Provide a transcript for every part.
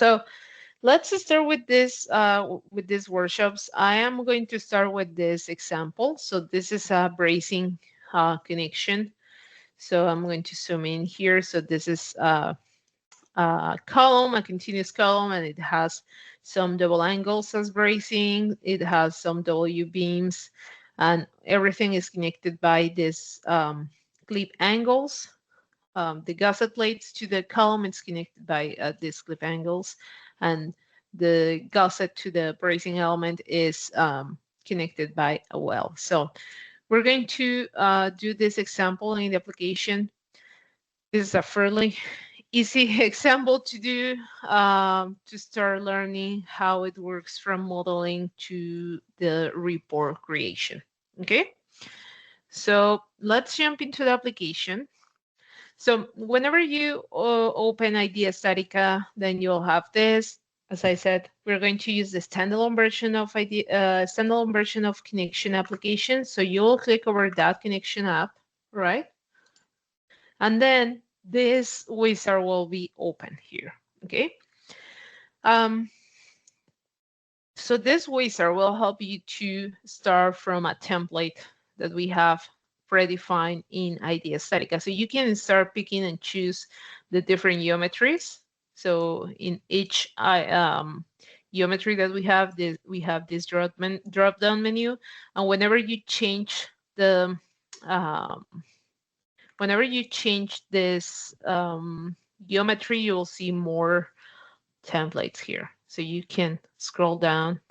So let's start with these workshops. I am going to start with this example. So this is a bracing connection. So I'm going to zoom in here. So this is a column, a continuous column, and it has some double angles as bracing. It has some W beams, and everything is connected by this clip angles. The gusset plates to the column is connected by these clip angles, and the gusset to the bracing element is connected by a weld. So we're going to do this example in the application. This is a fairly easy example to do to start learning how it works from modeling to the report creation. Okay, so let's jump into the application. So whenever you open Idea Statica, then you'll have this. As I said, we're going to use the standalone version of connection application. So you'll click over that connection app, right? And then this wizard will be open here, okay? So this wizard will help you to start from a template that we have predefined in Idea Statica. So you can start picking and choose the different geometries. So in each geometry that we have this drop down menu, and whenever you change the whenever you change this geometry, you'll see more templates here. So you can scroll down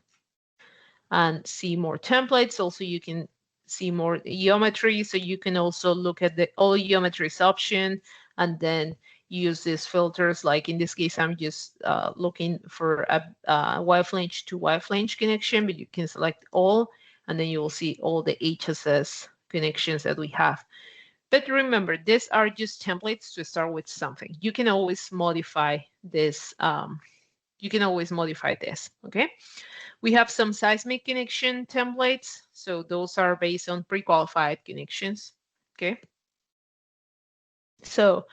and see more templates. Also, you can see more geometry. So you can also look at the all geometries option and then use these filters. Like in this case, I'm just looking for a Y flange to Y flange connection, but you can select all, and then you will see all the HSS connections that we have. But remember, these are just templates to start with something. You can always modify this. Okay? We have some seismic connection templates. So those are based on pre-qualified connections, okay? So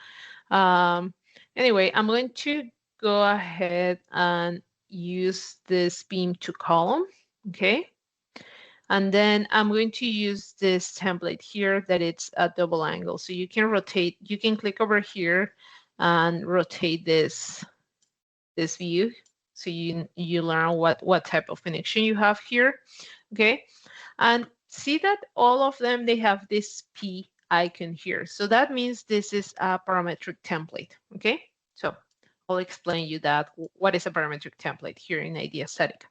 anyway, I'm going to go ahead and use this beam to column, okay? And then I'm going to use this template here that it's a double angle. So you can rotate, you can click over here and rotate this view. So you learn what type of connection you have here, okay? And see that all of them, they have this P icon here. So that means this is a parametric template, okay? So I'll explain you that, what is a parametric template here in Idea Statica.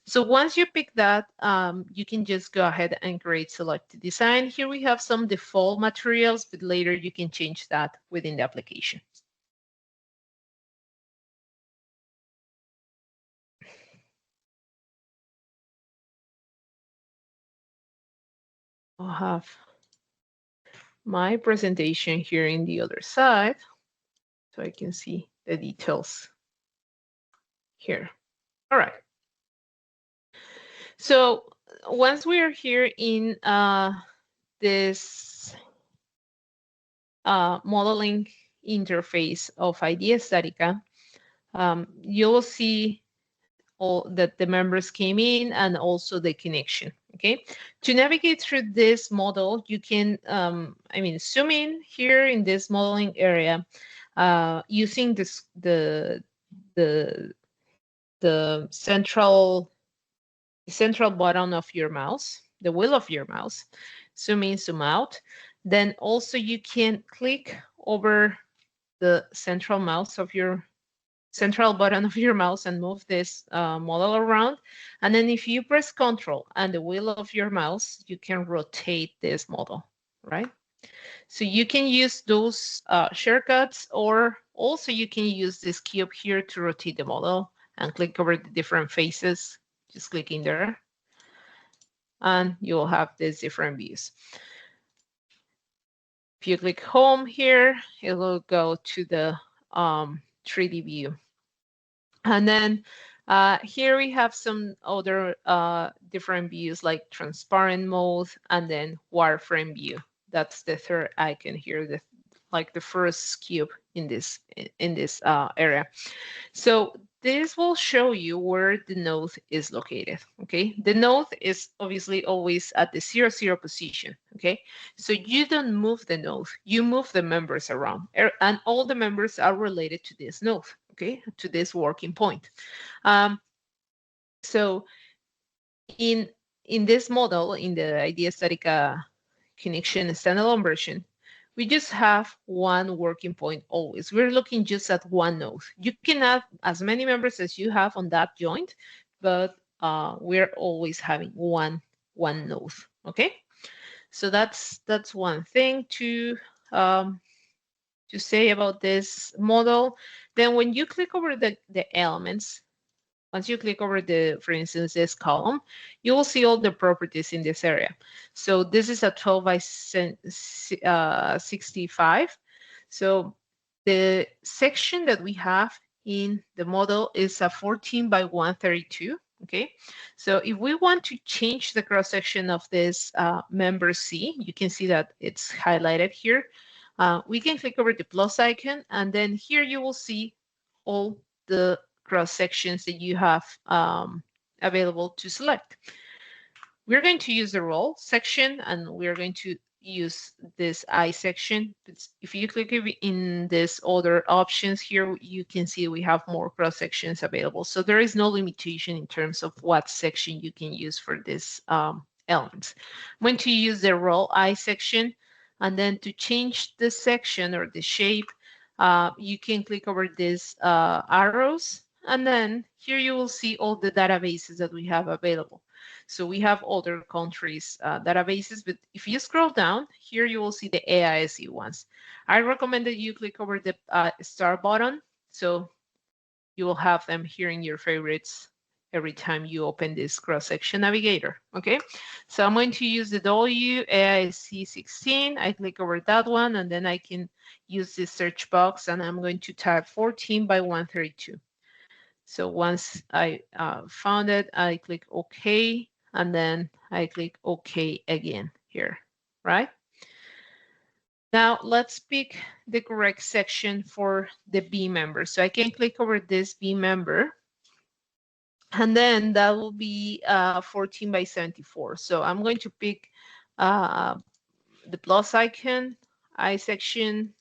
So once you pick that, you can just go ahead and create selected design. Here we have some default materials, but later you can change that within the application. I'll have my presentation here in the other side, so I can see the details here. All right. So once we are here in this modeling interface of Idea Statica, you'll see all that the members came in and also the connection. Okay, to navigate through this model, you can, zoom in here in this modeling area using the central button of your mouse, the wheel of your mouse. Zoom in, zoom out. Then also you can click over the central button of your mouse and move this model around. And then if you press Control and the wheel of your mouse, you can rotate this model, right? So you can use those shortcuts, or also you can use this key up here to rotate the model and click over the different faces. Just click in there and you'll have these different views. If you click home here, it will go to the 3D view. And then here we have some other different views like transparent mode and then wireframe view. That's the third icon here, like the first cube in this area. So this will show you where the node is located, okay? The node is obviously always at the 0, 0 position, okay? So you don't move the node, you move the members around, and all the members are related to this node, okay? To this working point. So in this model, in the idea static connection standalone version, we just have one working point always. We're looking just at one node. You can have as many members as you have on that joint, but we're always having one node. Okay, so that's one thing to say about this model. Then when you click over the elements, once you click over the, for instance, this column, you will see all the properties in this area. So this is a 12 by 65. So the section that we have in the model is a 14 by 132. Okay, so if we want to change the cross section of this member C, you can see that it's highlighted here. We can click over the plus icon, and then here you will see all the cross sections that you have available to select. We're going to use the roll section, and we're going to use this I section. If you click in this other options here, you can see we have more cross sections available. So there is no limitation in terms of what section you can use for this elements. I'm going to use the roll I section, and then to change the section or the shape, you can click over these arrows, and then here you will see all the databases that we have available. So we have other countries' databases, but if you scroll down, here you will see the AISE ones. I recommend that you click over the star button, so you will have them here in your favorites every time you open this cross-section navigator, okay? So I'm going to use the WAIC 16. I click over that one, and then I can use this search box, and I'm going to type 14 by 132. So once I found it, I click OK, and then I click OK again here, right? Now let's pick the correct section for the B member. So I can click over this B member, and then that will be 14 by 74. So I'm going to pick the plus icon, I section,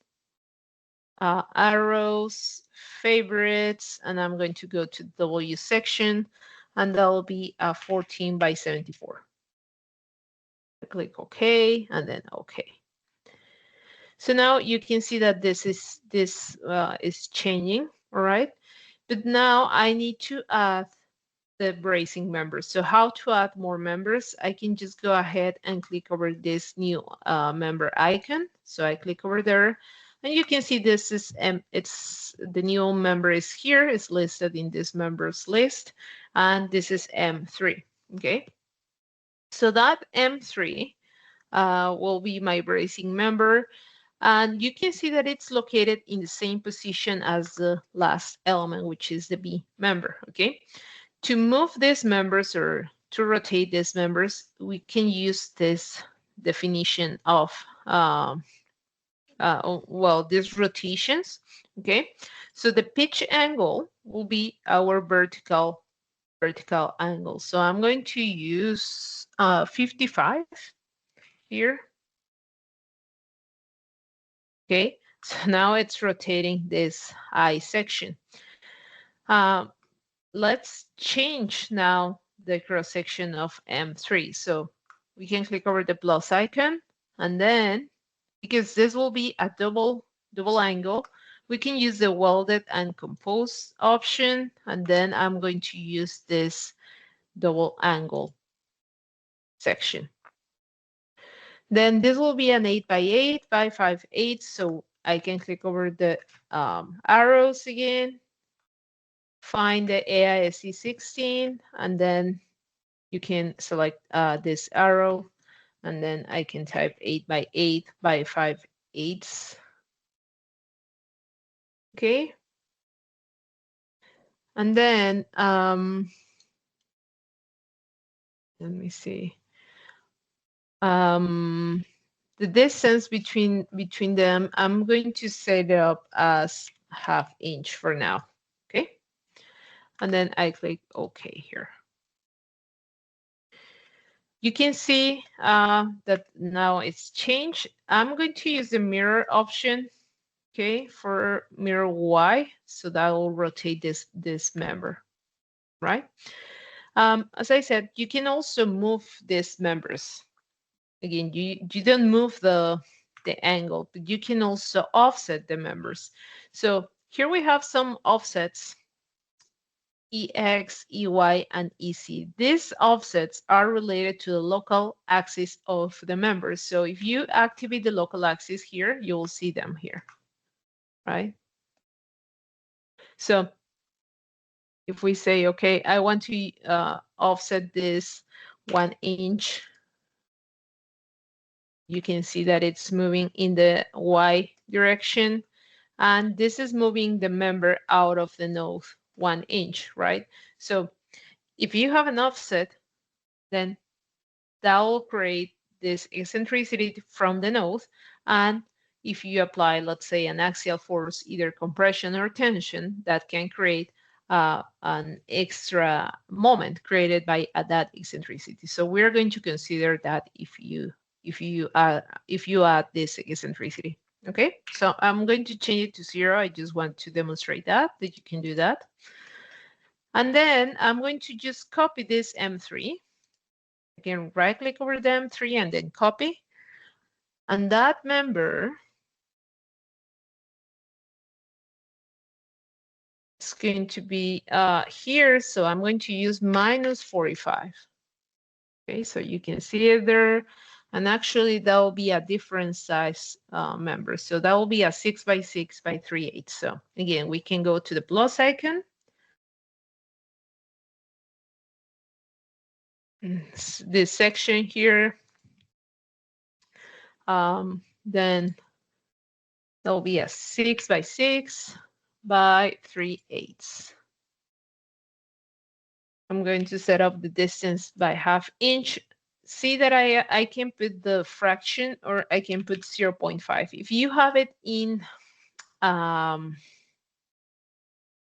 arrows, favorites, and I'm going to go to W section, and that will be 14 by 74. I click OK, and then OK. So now you can see that this is changing, all right? But now I need to add the bracing members. So how to add more members? I can just go ahead and click over this new member icon. So I click over there, and you can see this is it's the new member is here. It's listed in this members list, and this is M3. Okay, so that M3 will be my bracing member. And you can see that it's located in the same position as the last element, which is the B member, okay? To move these members or to rotate these members, we can use this definition of, well, these rotations, okay? So the pitch angle will be our vertical angle. So I'm going to use 55 here. Okay, so now it's rotating this I section. Let's change now the cross section of M3. So we can click over the plus icon, and then because this will be a double angle, we can use the welded and compose option, and then I'm going to use this double angle section. Then this will be an 8 by 8 by 5 8. So I can click over the arrows again, find the AISC 16, and then you can select this arrow, and then I can type 8 by 8 by 5 eighths. Okay. And then let me see. The distance between them, I'm going to set it up as 1/2 inch for now. Okay. and then I click OK here. You can see that now it's changed. I'm going to use the mirror option, okay, for mirror Y, so that will rotate this member, right? As I said, you can also move these members. Again, you don't move the angle, but you can also offset the members. So here we have some offsets, EX, EY, and EC. These offsets are related to the local axis of the members. So if you activate the local axis here, you will see them here, right? So if we say, okay, I want to offset this 1 inch, you can see that it's moving in the Y direction. And this is moving the member out of the node 1 inch, right? So if you have an offset, then that will create this eccentricity from the node. And if you apply, let's say, an axial force, either compression or tension, that can create an extra moment created by that eccentricity. So we're going to consider that if you add this eccentricity. Okay, so I'm going to change it to 0. I just want to demonstrate that you can do that. And then I'm going to just copy this M3. I can right click over the M3 and then copy. And that member is going to be here. So I'm going to use -45. Okay, so you can see it there. And actually, that will be a different size member. So that will be a 6 by 6 by 3/8. So again, we can go to the plus icon. This section here. Then that will be a 6 by 6 by 3/8. I'm going to set up the distance by 1/2 inch. See that I can put the fraction, or I can put 0.5. If you have it in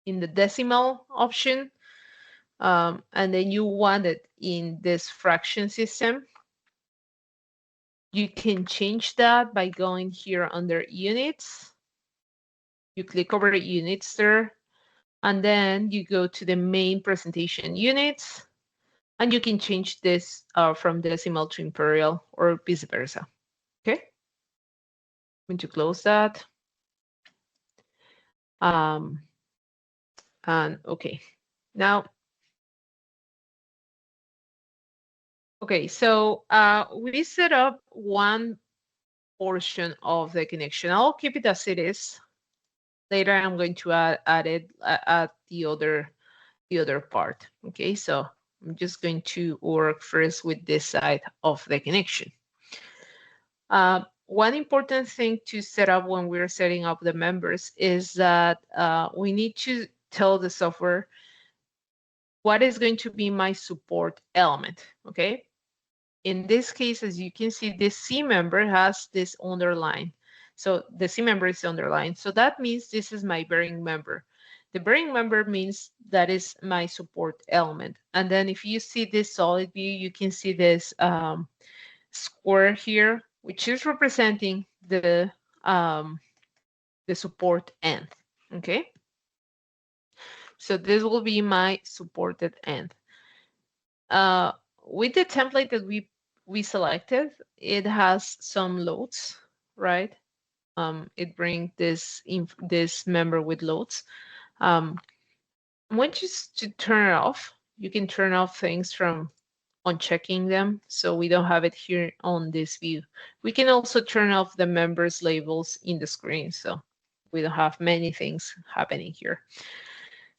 the decimal option, and then you want it in this fraction system, you can change that by going here under units. You click over the units there, and then you go to the main presentation units, and you can change this from decimal to imperial or vice versa. Okay, I'm going to close that. And okay, now, okay, so we set up one portion of the connection. I'll keep it as it is. Later, I'm going to add the other part. Okay, so I'm just going to work first with this side of the connection. One important thing to set up when we're setting up the members is that we need to tell the software what is going to be my support element, okay? In this case, as you can see, this C member has this underline. So the C member is underlined. So that means this is my bearing member. The bearing member means that is my support element. And then if you see this solid view, you can see this square here, which is representing the support end, okay? So this will be my supported end. With the template that we selected, it has some loads, right? It brings this member with loads. I want you to turn it off. You can turn off things from unchecking them, so we don't have it here on this view. We can also turn off the members labels in the screen, so we don't have many things happening here.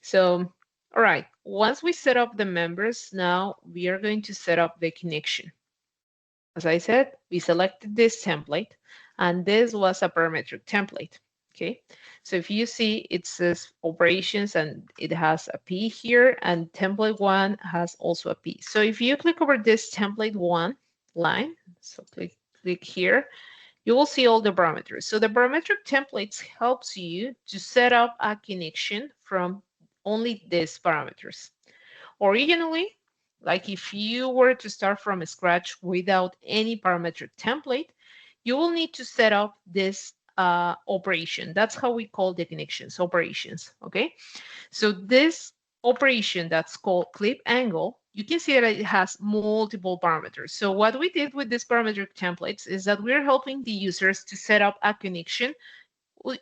So, all right, once we set up the members, now we are going to set up the connection. As I said, we selected this template, and this was a parametric template. Okay, so if you see, it says operations, and it has a P here, and template 1 has also a P. So if you click over this template 1 line, so click here, you will see all the parameters. So the parametric templates helps you to set up a connection from only these parameters. Originally, like if you were to start from scratch without any parametric template, you will need to set up this operation. That's how we call the connections, operations, okay? So this operation that's called clip angle, you can see that it has multiple parameters. So what we did with these parametric templates is that we're helping the users to set up a connection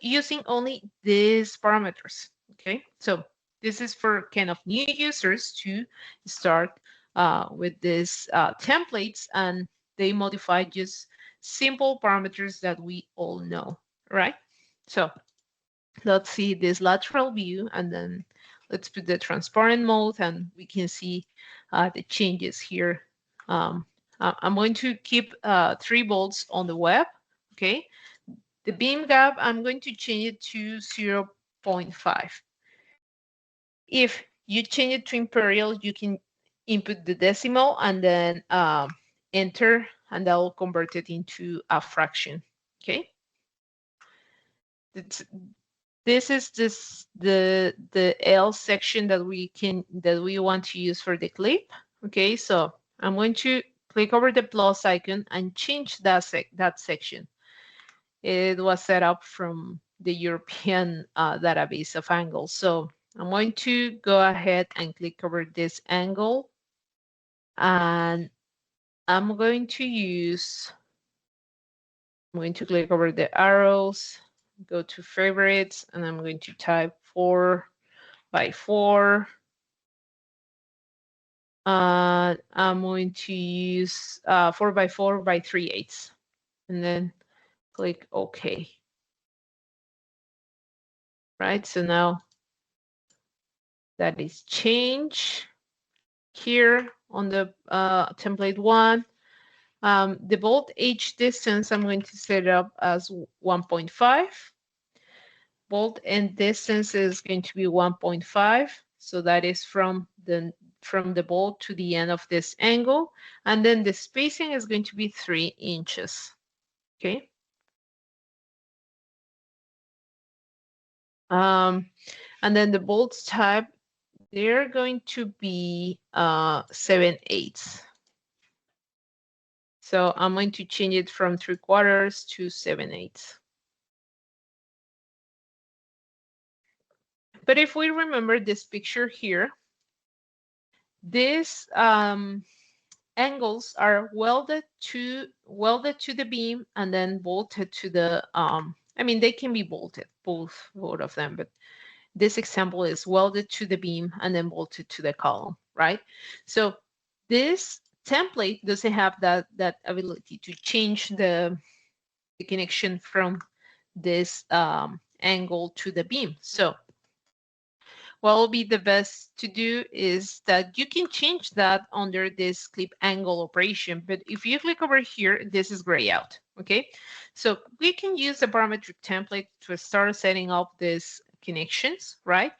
using only these parameters, okay? So this is for kind of new users to start with these templates, and they modify just simple parameters that we all know, right? So let's see this lateral view, and then let's put the transparent mode, and we can see the changes here. I'm going to keep 3 volts on the web, okay? The beam gap, I'm going to change it to 0.5. If you change it to imperial, you can input the decimal and then enter, and that will convert it into a fraction, okay? This is the L section that we want to use for the clip. Okay, so I'm going to click over the plus icon and change that section. It was set up from the European database of angles. So I'm going to go ahead and click over this angle, and I'm going to click over the arrows, go to favorites, and I'm going to type 4 by 4. I'm going to use 4 by 4 by 3/8, and then click OK. Right, so now that is changed here on the template 1. The bolt edge distance, I'm going to set it up as 1.5. Bolt end distance is going to be 1.5. So that is from the bolt to the end of this angle. And then the spacing is going to be 3 inches. Okay. And then the bolts type, they're going to be 7/8. So I'm going to change it from 3/4 to 7/8. But if we remember this picture here, these angles are welded to the beam and then bolted to the I mean, they can be bolted, both of them, but this example is welded to the beam and then bolted to the column, right? So this template doesn't have that ability to change the connection from this angle to the beam. So what will be the best to do is that you can change that under this clip angle operation. But if you click over here, this is gray out, okay? So we can use a parametric template to start setting up these connections, right?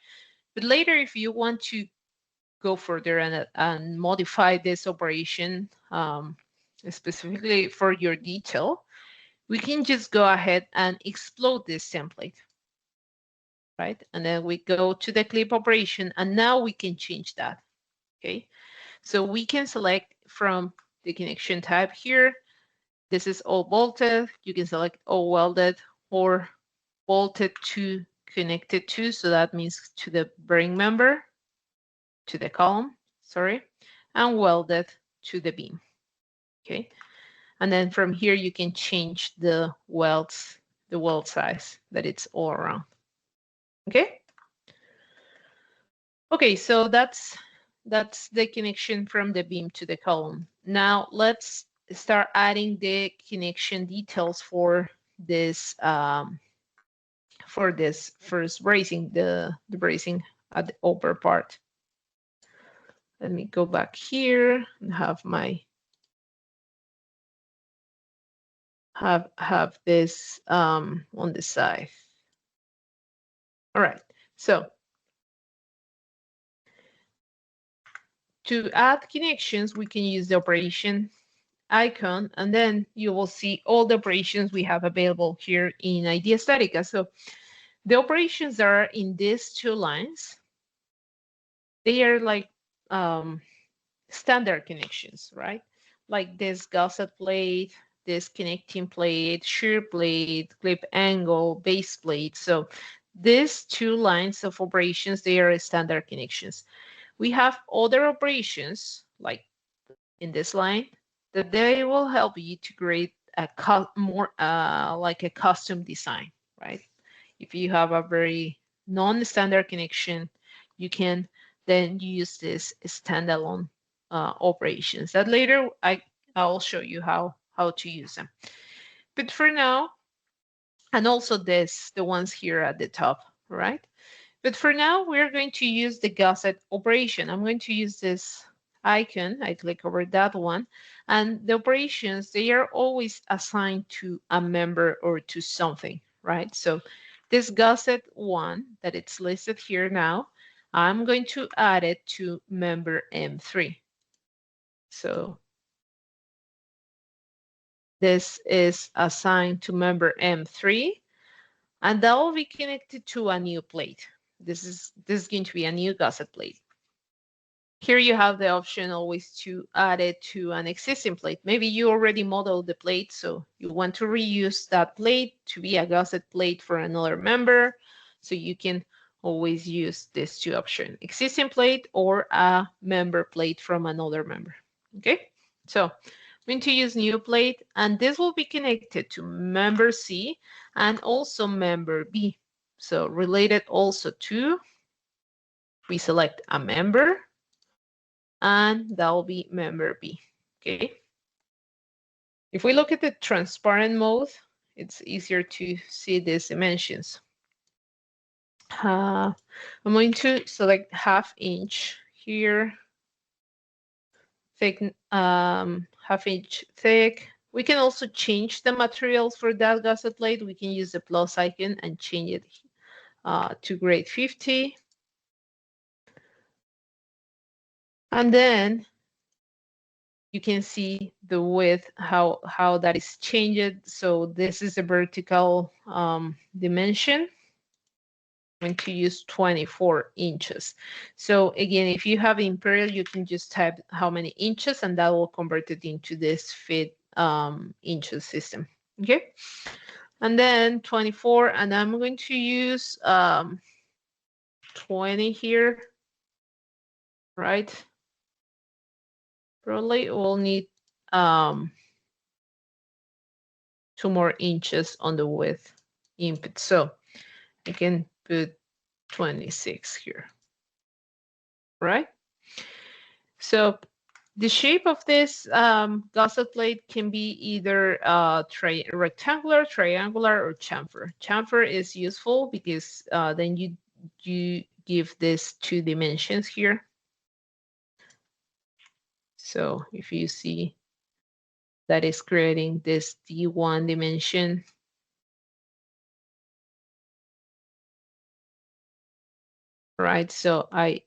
But later, if you want to go further and modify this operation specifically for your detail, we can just go ahead and explode this template, right? And then we go to the clip operation, and now we can change that, okay? So we can select from the connection type here. This is all bolted. You can select all welded or bolted to connected to. So that means to the bearing member, to the column, sorry, and welded to the beam, okay? And then from here, you can change the weld size that it's all around, okay? Okay, so that's the connection from the beam to the column. Now let's start adding the connection details for this first bracing, the bracing at the upper part. Let me go back here and have my have this on the side. All right, so to add connections, we can use the operation icon, and then you will see all the operations we have available here in Idea Statica. So the operations are in these 2 lines. they are like standard connections, right? Like this gusset plate, this connecting plate, shear plate, clip angle, base plate. So these two lines of operations, they are standard connections. We have other operations, like in this line, that they will help you to create a more like a custom design, right? If you have a very non-standard connection, you can then use this standalone operations. That later I'll show you how to use them. But for now, and also this, the ones here at the top, right? But for now, we're going to use the gusset operation. I'm going to use this icon. I click over that one. And the operations, they are always assigned to a member or to something, right? So this gusset one that it's listed here now, I'm going to add it to member M3. So this is assigned to member M3, and that will be connected to a new plate. This is going to be a new gusset plate. Here you have the option always to add it to an existing plate. Maybe you already modeled the plate, so you want to reuse that plate to be a gusset plate for another member. So you can always use these two options, existing plate or a member plate from another member. Okay, so I'm going to use new plate, and this will be connected to member C and also member B. So related also to, we select a member, and that will be member B, okay? If we look at the transparent mode, it's easier to see these dimensions. I'm going to select 1/2 inch here, thick, 1/2 inch thick. We can also change the materials for that gusset plate. We can use the plus icon and change it to grade 50. And then you can see the width, how that is changed. So this is a vertical dimension. I'm going to use 24 inches. So again, if you have imperial, you can just type how many inches, and that will convert it into this feet inches system. Okay, and then 24, and I'm going to use 20 here, right? Probably we'll need 2 more inches on the width input. So I can put 26 here, right? So the shape of this gusset plate can be either rectangular, triangular, or chamfer. Chamfer is useful because then you give this 2 dimensions here. So if you see, that is creating this D1 dimension. Right, so I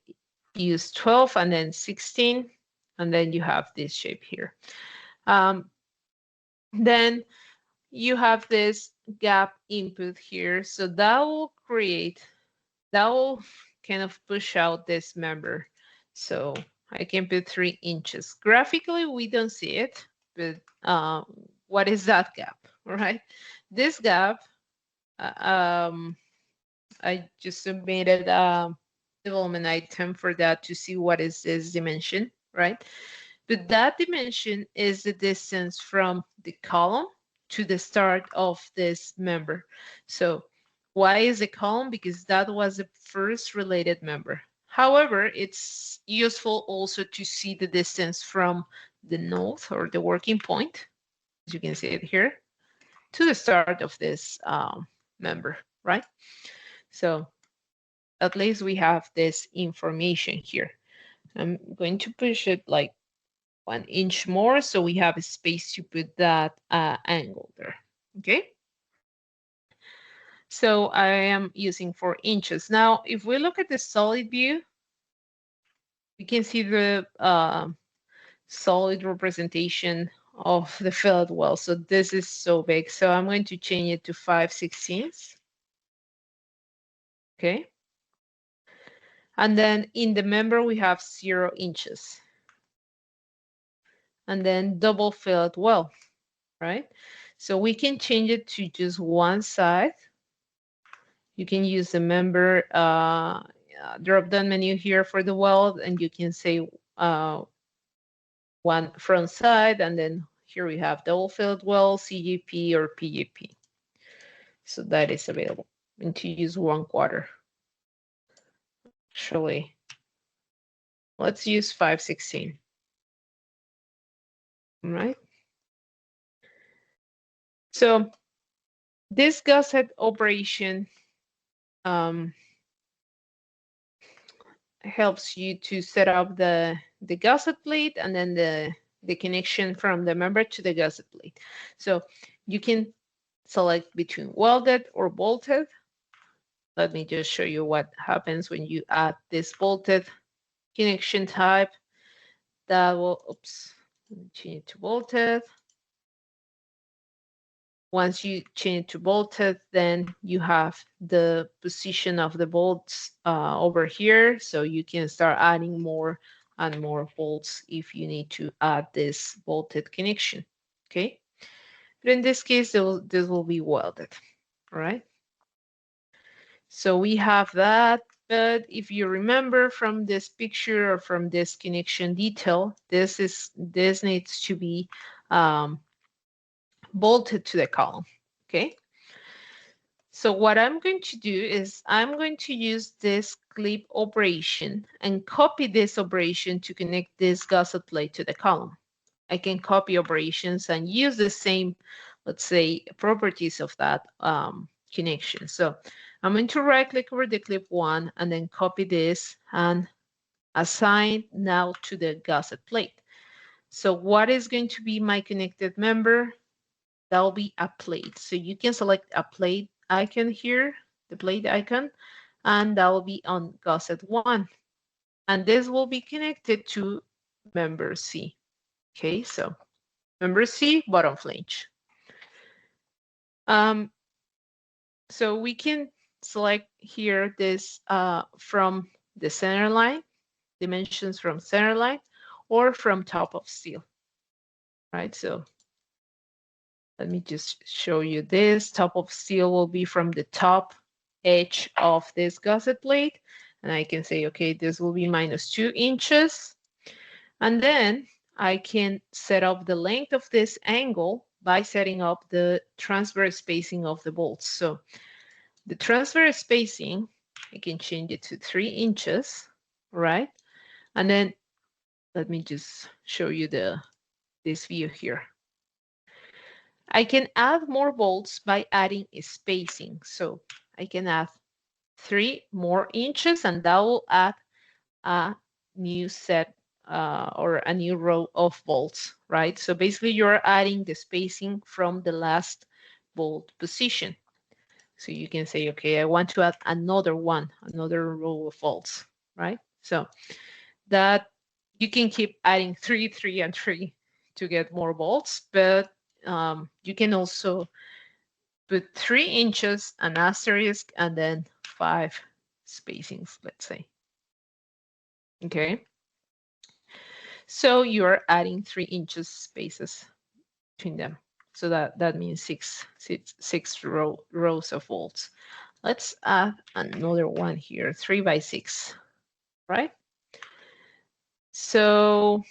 use 12 and then 16, and then you have this shape here. Then you have this gap input here, so that will kind of push out this member. So I can put 3 inches. Graphically, we don't see it, but what is that gap, right? This gap, I just submitted a development item for that to see what is this dimension, right? But that dimension is the distance from the column to the start of this member. So why is the column? Because that was the first related member. However, it's useful also to see the distance from the node or the working point, as you can see it here, to the start of this member, right? So at least we have this information here. I'm going to push it like 1 inch more so we have a space to put that angle there. Okay. So I am using 4 inches. Now, if we look at the solid view, we can see the solid representation of the fillet well. So this is so big. So I'm going to change it to 5/16. Okay. And then in the member, we have 0 inches. And then double filled well, right? So we can change it to just one side. You can use the member drop down menu here for the weld, and you can say one front side, and then here we have double filled weld, CGP or PGP. So that is available. And to use 1/4. Actually, let's use 5/16. All right. So this gusset operation helps you to set up the gusset plate and then the connection from the member to the gusset plate. So you can select between welded or bolted. Let me just show you what happens when you add this bolted connection type. That will, oops, let me change it to bolted. Once you change it to bolted, then you have the position of the bolts over here. So you can start adding more and more bolts if you need to add this bolted connection, okay? But in this case, this will be welded, all right? So we have that, but if you remember from this picture or from this connection detail, this needs to be bolted to the column, okay? So what I'm going to do is I'm going to use this clip operation and copy this operation to connect this gusset plate to the column. I can copy operations and use the same, let's say, properties of that connection. So I'm going to right click over the clip one and then copy this and assign now to the gusset plate. So what is going to be my connected member? That will be a plate. So you can select a plate icon here, the plate icon, and that will be on gusset one. And this will be connected to member C. Okay, so member C, bottom flange. So we can select here this from the center line, dimensions from center line, or from top of steel, right? So let me just show you this. Top of steel will be from the top edge of this gusset plate. And I can say, okay, this will be -2 inches. And then I can set up the length of this angle by setting up the transverse spacing of the bolts. So the transverse spacing, I can change it to 3 inches, right? And then let me just show you this view here. I can add more bolts by adding a spacing. So I can add 3 more inches and that will add a new set or a new row of bolts, right? So basically you're adding the spacing from the last bolt position. So you can say, okay, I want to add another one, another row of bolts, right? So that you can keep adding 3, 3, and 3 to get more bolts, but you can also put 3 inches, an asterisk, and then 5 spacings, let's say. Okay. So you're adding 3 inches spaces between them. So that means six rows of bolts. Let's add another one here, 3 by 6, right? So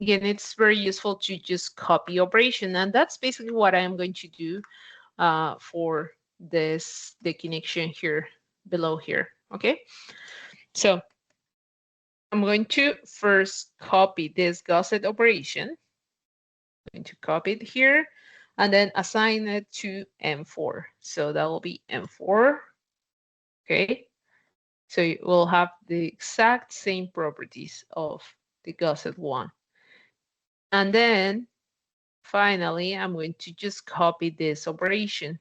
again, it's very useful to just copy operation, and that's basically what I'm going to do for the connection here below here. Okay, so I'm going to first copy this gusset operation. I'm going to copy it here and then assign it to M4. So that will be M4. Okay, so it will have the exact same properties of the gusset one. And then finally, I'm going to just copy this operation.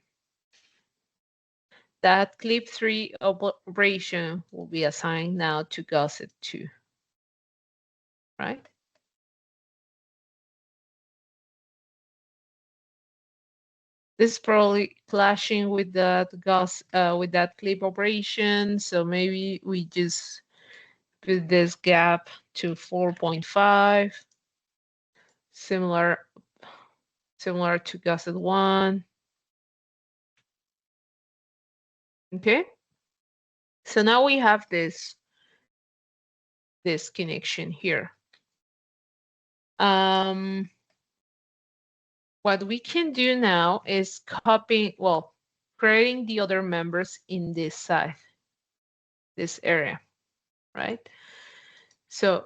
That clip 3 operation will be assigned now to gusset 2, right? This is probably clashing with that clip operation. So maybe we just put this gap to 4.5, similar to gusset 1. Okay. So now we have this connection here. What we can do now is creating the other members in this side, this area, right? So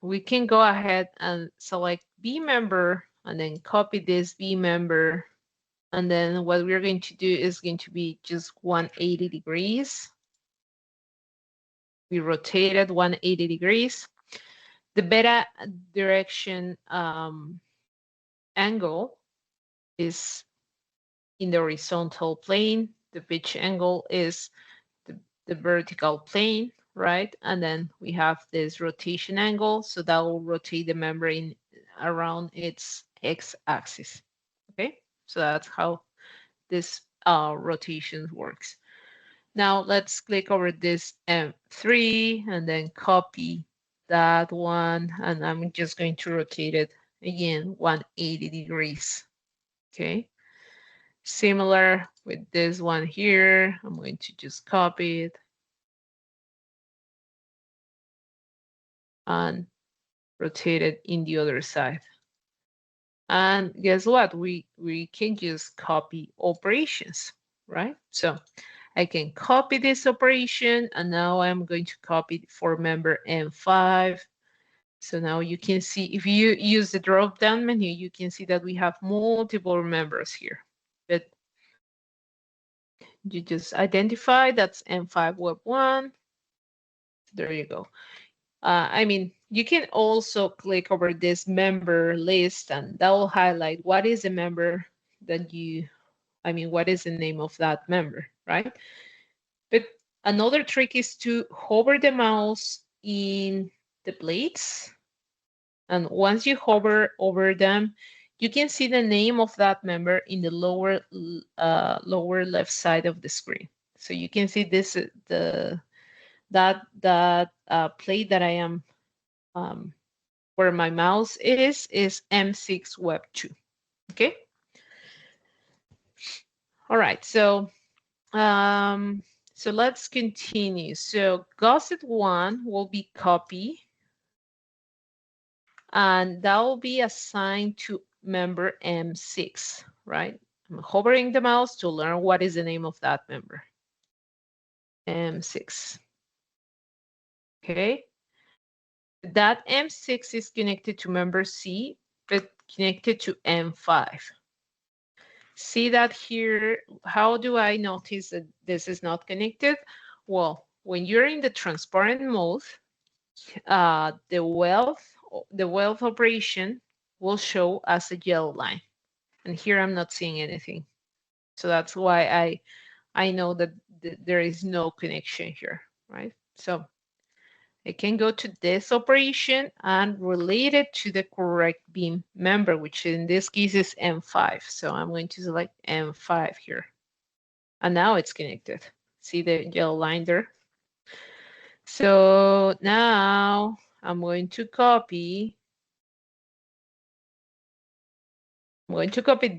we can go ahead and select B member and then copy this B member. And then what we're going to do is going to be just 180 degrees. We rotated 180 degrees. The beta direction angle is in the horizontal plane. The pitch angle is the vertical plane, right? And then we have this rotation angle. So that will rotate the membrane around its x-axis. Okay, so that's how this rotation works. Now let's click over this M3 and then copy that one. And I'm just going to rotate it again 180 degrees. Okay. Similar with this one here. I'm going to just copy it and rotate it in the other side. And guess what? We can just copy operations, right? So I can copy this operation, and now I'm going to copy for member M5. So now you can see, if you use the drop-down menu, you can see that we have multiple members here. But you just identify that's M5 Web 1. There you go. I mean, you can also click over this member list, and that will highlight what is the member that what is the name of that member, right? But another trick is to hover the mouse in the blades. And once you hover over them, you can see the name of that member in the lower left side of the screen. So you can see this that plate that I am where my mouse is M6 Web 2. Okay. All right. So let's continue. So gusset 1 will be copy, and that will be assigned to member M6, right? I'm hovering the mouse to learn what is the name of that member. M6. Okay. That M6 is connected to member C, but connected to M5. See that here? How do I notice that this is not connected? Well, when you're in the transparent mode, the weld operation will show as a yellow line. And here I'm not seeing anything. So that's why I know that there is no connection here, right? So I can go to this operation and relate it to the correct beam member, which in this case is M5. So I'm going to select M5 here. And now it's connected. See the yellow line there? So now I'm going to copy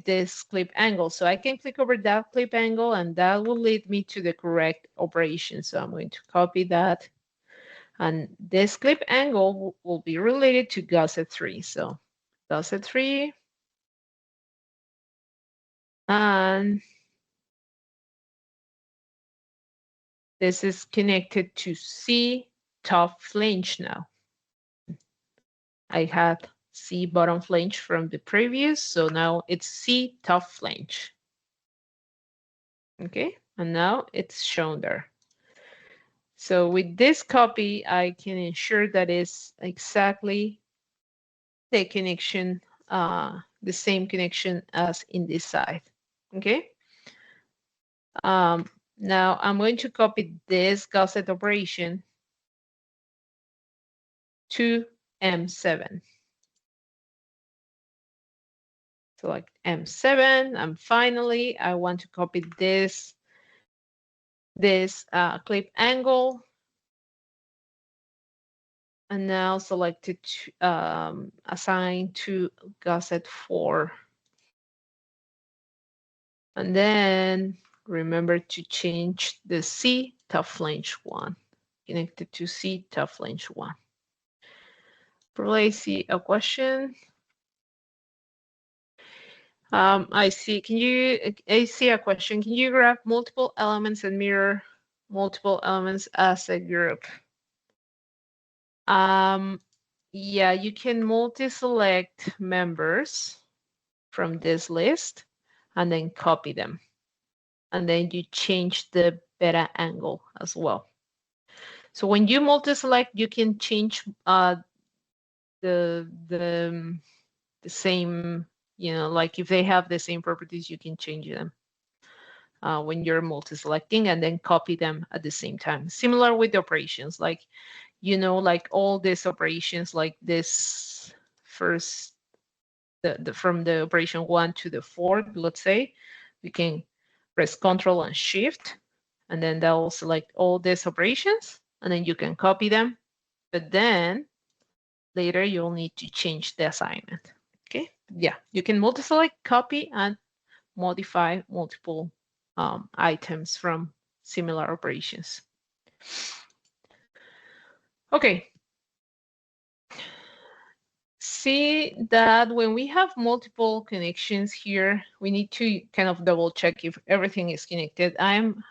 this clip angle. So I can click over that clip angle, and that will lead me to the correct operation. So I'm going to copy that. And this clip angle will be related to gusset 3. So gusset 3. And this is connected to C top flange now. I had C bottom flange from the previous, so now it's C top flange. Okay, and now it's shown there. So with this copy, I can ensure that it's exactly the connection, the same connection as in this side. Okay. Now I'm going to copy this gusset operation to M7. Select M7, and finally, I want to copy this clip angle, and now select it, assign to gusset 4. And then remember to change the C to flange 1. Connected to C to flange 1. Probably I see a question. I see. I see a question. Can you grab multiple elements and mirror multiple elements as a group? Yeah, you can multi-select members from this list and then copy them. And then you change the beta angle as well. So when you multi-select, you can change the same, like if they have the same properties, you can change them when you're multi-selecting, and then copy them at the same time. Similar with the operations, like like all these operations, like this first, from the operation 1 to the 4th, let's say, we can press Control and Shift, and then that will select all these operations, and then you can copy them. But then later you'll need to change the assignment. Okay, yeah, you can multi-select, copy, and modify multiple items from similar operations. Okay. See that when we have multiple connections here, we need to kind of double check if everything is connected. I'm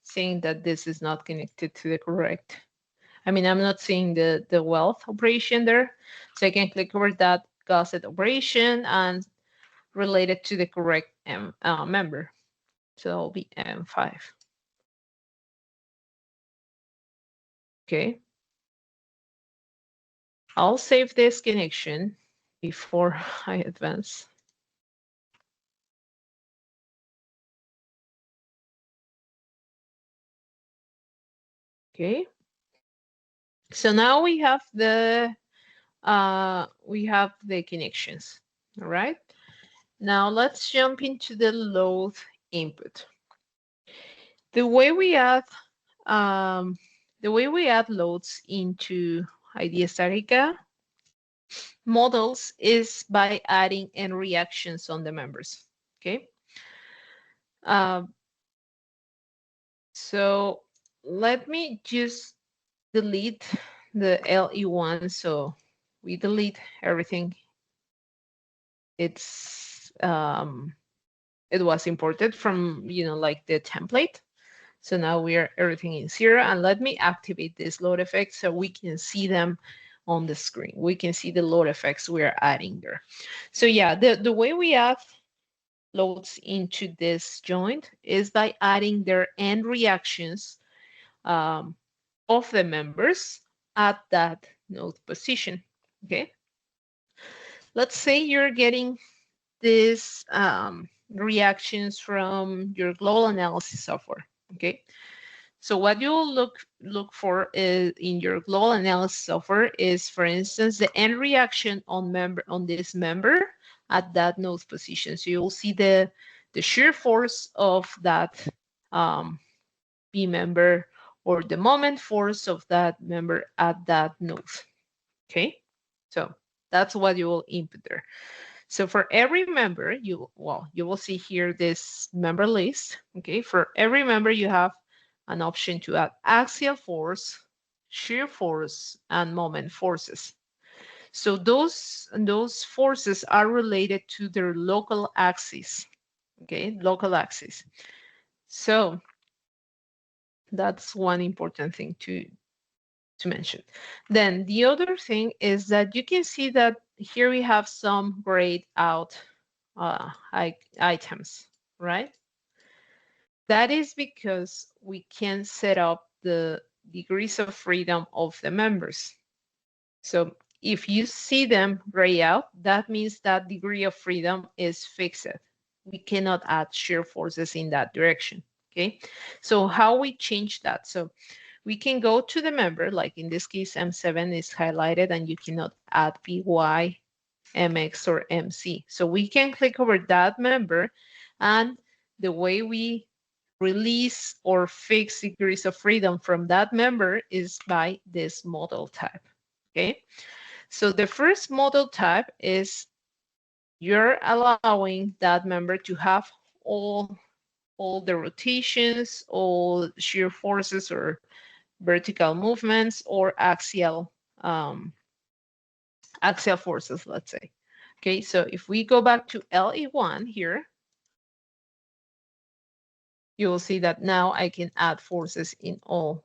saying that this is not connected to the correct. I'm not seeing the weld operation there. So I can click over that gusset operation and relate it to the correct member. So it'll be M5. Okay. I'll save this connection before I advance. Okay. So now we have the connections. All right. Now let's jump into the load input. The way we add loads into Idea Statica models is by adding end reactions on the members. Okay. So let me just delete the LE1. So we delete everything. It was imported from, like the template. So now we are everything in 0. And let me activate this load effect so we can see them on the screen. We can see the load effects we are adding there. So yeah, the way we add loads into this joint is by adding their end reactions of the members at that node position. Okay. Let's say you're getting these reactions from your global analysis software. Okay. So what you'll look for is in your global analysis software is, for instance, the end reaction on this member at that node position. So you'll see the shear force of that B member, or the moment force of that member at that node. Okay, so that's what you will input there. So for every member, you will see here this member list. Okay, for every member you have an option to add axial force, shear force, and moment forces. So those forces are related to their local axis. Okay, local axis. So that's one important thing to mention. Then the other thing is that you can see that here we have some grayed out items, right? That is because we can set up the degrees of freedom of the members. So if you see them gray out, that means that degree of freedom is fixed. We cannot add shear forces in that direction. Okay, so how we change that? So we can go to the member, like in this case, M7 is highlighted and you cannot add PY MX or MC. So we can click over that member, and the way we release or fix degrees of freedom from that member is by this model type. Okay, so the first model type is you're allowing that member to have all the rotations, all shear forces or vertical movements or axial forces, let's say. Okay, so if we go back to LE1 here, you will see that now I can add forces in all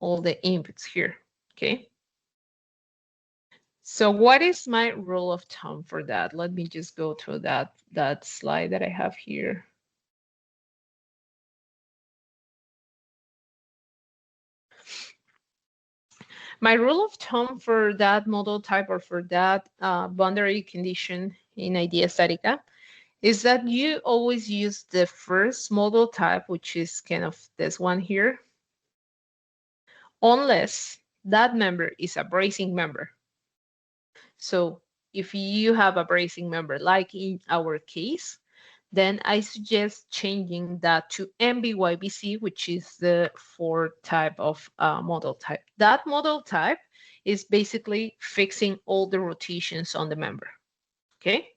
the inputs here. Okay. So what is my rule of thumb for that? Let me just go through that slide that I have here. My rule of thumb for that model type or for that boundary condition in idea statica is that you always use the first model type, which is kind of this one here, unless that member is a bracing member. So if you have a bracing member, like in our case, then I suggest changing that to MBYBC, which is the fourth type of model type. That model type is basically fixing all the rotations on the member, okay?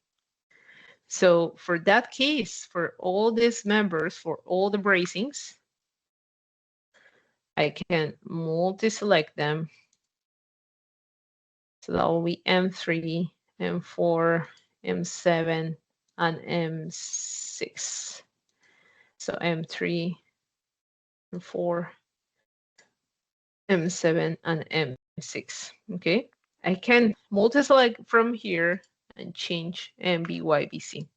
So for that case, for all these members, for all the bracings, I can multi-select them. So that will be M3, M4, M7, and M6. So M3, M4, M7, and M6. Okay, I can multi-select from here and change MBYBC.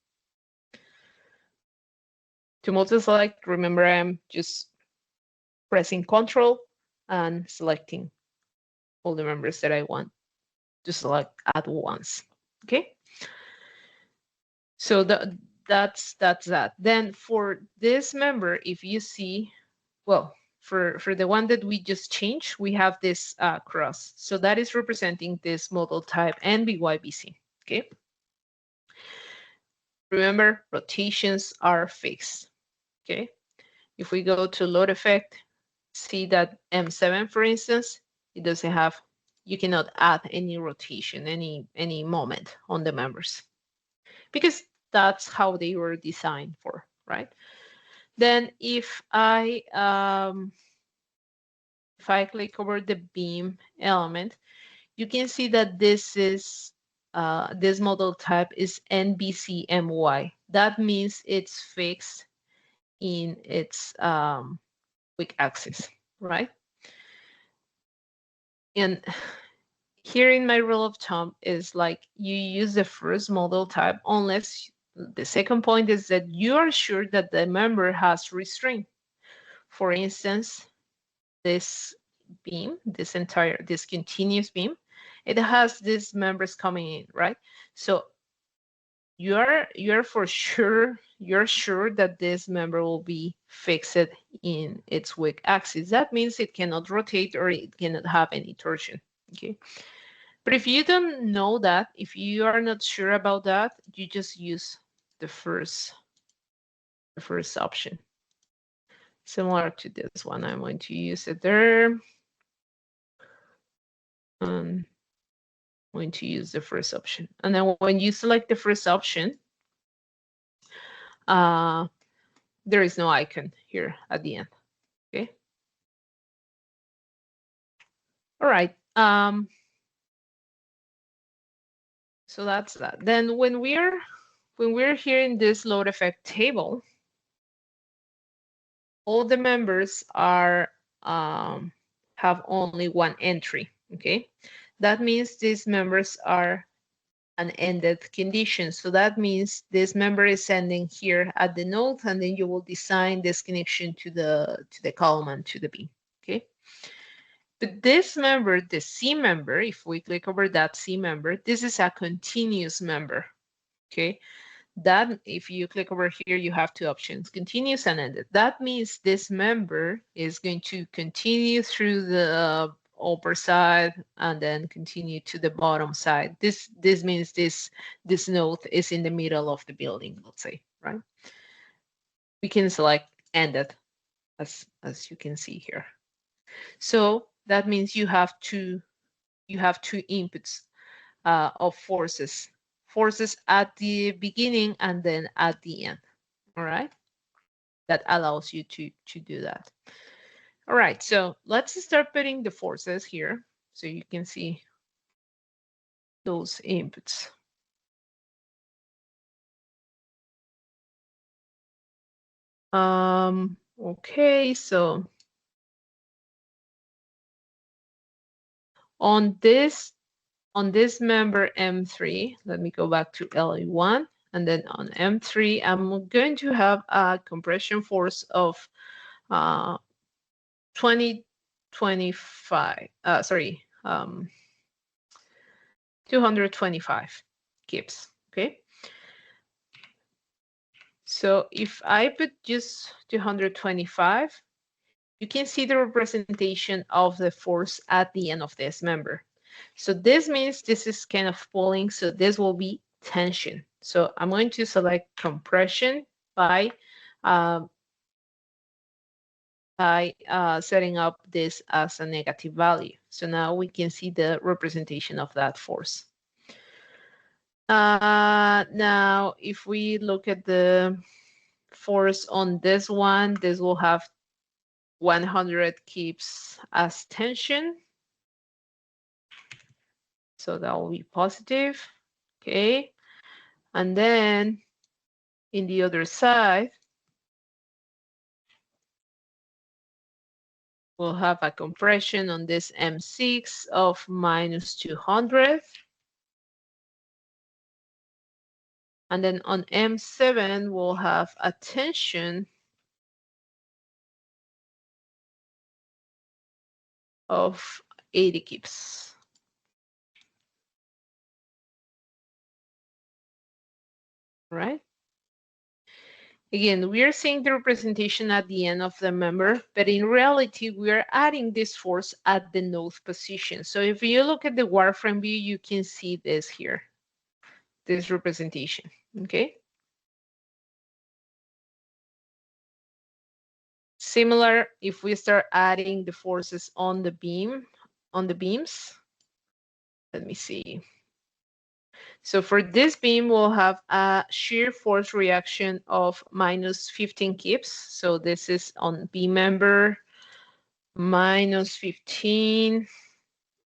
To multi-select, remember I'm just pressing Control and selecting all the members that I want to select at once. Okay, so that's that. Then for this member, if you see, well, for the one that we just changed, we have this cross. So that is representing this model type NBYBC. Okay. Remember, rotations are fixed. Okay. If we go to load effect, see that M7, for instance, it doesn't have, you cannot add any rotation, any moment on the members, because that's how they were designed for, right? Then if I click over the beam element, you can see that this is this model type is NBCMY. That means it's fixed in its quick axis, right? And here in my rule of thumb is like you use the first model type unless the second point is that you are sure that the member has restraint. For instance, this beam, this continuous beam, it has these members coming in, right? So you're for sure, you're sure that this member will be fixed in its weak axis. That means it cannot rotate or it cannot have any torsion, okay? But if you don't know that, if you are not sure about that, you just use the first option. Similar to this one, I'm going to use it there. I'm going to use the first option. And then when you select the first option, there is no icon here at the end, okay? All right, so that's that. Then when we're here in this load effect table, all the members are have only one entry, okay? That means these members are an ended condition. So that means this member is ending here at the node, and then you will design this connection to the column and to the beam, okay? But this member, the C member, if we click over that C member, this is a continuous member, okay? That if you click over here, you have two options, continuous and ended. That means this member is going to continue through upper side and then continue to the bottom side. This means this node is in the middle of the building, let's say, right? We can select ended as you can see here. So that means you have two inputs of forces at the beginning and then at the end. All right, that allows you to do that. All right, so let's start putting the forces here so you can see those inputs. Okay, so on this member M3, let me go back to LA1, and then on M3, I'm going to have a compression force of 225 kips, okay? So if I put just 225, you can see the representation of the force at the end of this member. So this means this is kind of pulling, so this will be tension. So I'm going to select compression by setting up this as a negative value. So now we can see the representation of that force. Now, if we look at the force on this one, this will have 100 kips as tension. So that will be positive, okay? And then in the other side, we'll have a compression on this M6 of minus 200. And then on M7, we'll have a tension of 80 kips. Right? Again, we are seeing the representation at the end of the member, but in reality, we are adding this force at the node position. So if you look at the wireframe view, you can see this here, this representation, okay? Similar, if we start adding the forces on the beam, on the beams, let me see. So for this beam, we'll have a shear force reaction of minus 15 kips. So this is on beam member, minus 15.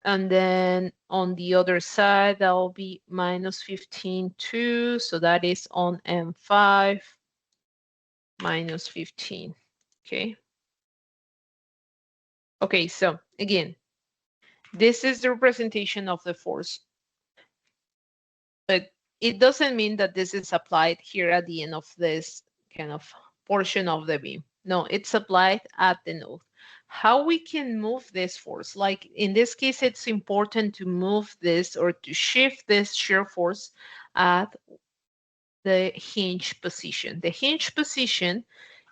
And then on the other side, that will be minus 15 too. So that is on M5, minus 15, okay? Okay, so again, this is the representation of the force. But it doesn't mean that this is applied here at the end of this kind of portion of the beam. No, it's applied at the node. How we can move this force, like in this case, it's important to move this or to shift this shear force at the hinge position. The hinge position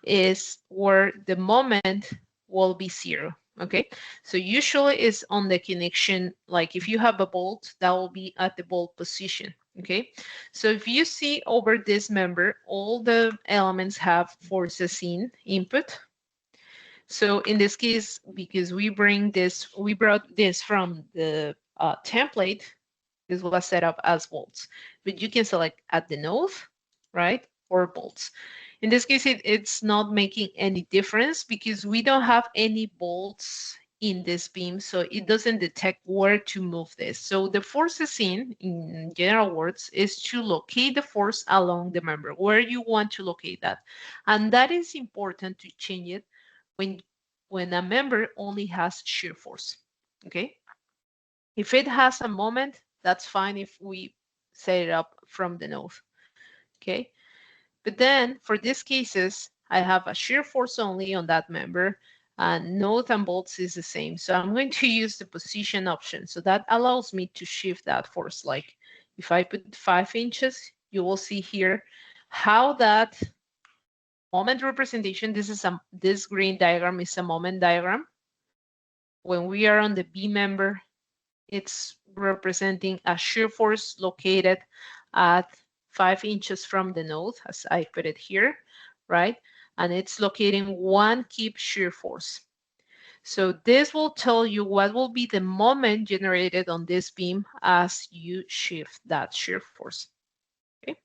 is where the moment will be 0. Okay, so usually it's on the connection, like if you have a bolt, that will be at the bolt position. Okay, so if you see over this member, all the elements have forces in input. So in this case, because we brought this from the template, this was set up as bolts, but you can select at the node, right, or bolts. In this case, it's not making any difference because we don't have any bolts in this beam, so it doesn't detect where to move this. So the forces in general words, is to locate the force along the member, where you want to locate that. And that is important to change it when a member only has shear force, okay? If it has a moment, that's fine if we set it up from the node, okay? But then for these cases, I have a shear force only on that member, and node and bolts is the same. So I'm going to use the position option. So that allows me to shift that force. Like if I put 5 inches, you will see here how that moment representation, this green diagram is a moment diagram. when we are on the B member, it's representing a shear force located at 5 inches from the node, as I put it here, right? And it's locating 1 kip shear force. So this will tell you what will be the moment generated on this beam as you shift that shear force. Okay.